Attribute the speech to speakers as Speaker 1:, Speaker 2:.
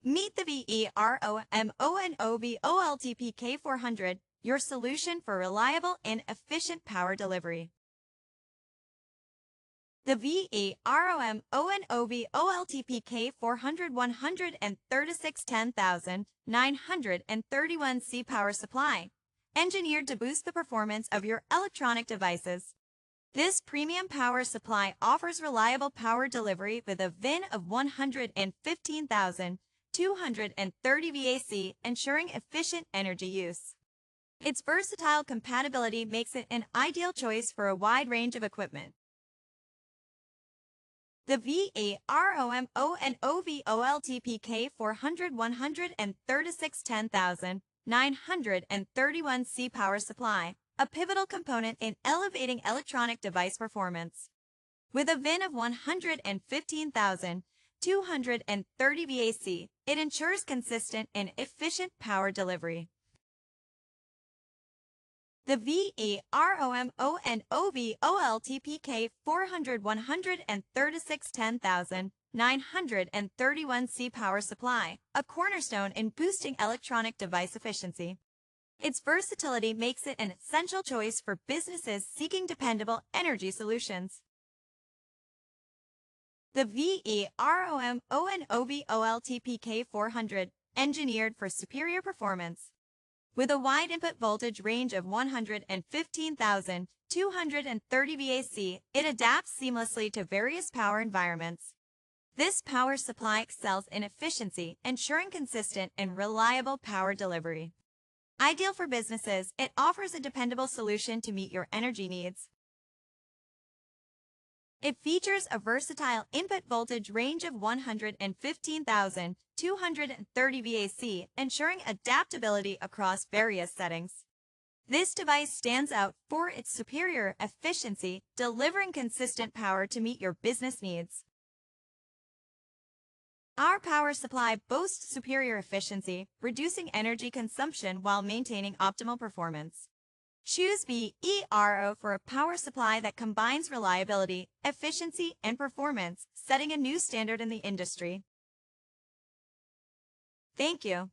Speaker 1: Meet the Vero Monovolt PK400, your solution for reliable and efficient power delivery. The Vero Monovolt PK400-136 010931C power supply, engineered to boost the performance of your electronic devices. This premium power supply offers reliable power delivery with a VIN of 115,230 VAC, ensuring efficient energy use. Its versatile compatibility makes it an ideal choice for a wide range of equipment. The Vero Monovolt PK400-136 010931C power supply, a pivotal component in elevating electronic device performance. With a VIN of 115,230 VAC, it ensures consistent and efficient power delivery. The Vero Monovolt PK400-136 010931C power supply, a cornerstone in boosting electronic device efficiency. Its versatility makes it an essential choice for businesses seeking dependable energy solutions. The Vero Monovolt PK400, engineered for superior performance. With a wide input voltage range of 115,230 VAC, it adapts seamlessly to various power environments. This power supply excels in efficiency, ensuring consistent and reliable power delivery. Ideal for businesses, it offers a dependable solution to meet your energy needs. It features a versatile input voltage range of 115,230 VAC, ensuring adaptability across various settings. This device stands out for its superior efficiency, delivering consistent power to meet your business needs. Our power supply boasts superior efficiency, reducing energy consumption while maintaining optimal performance. Choose Vero for a power supply that combines reliability, efficiency, and performance, setting a new standard in the industry. Thank you.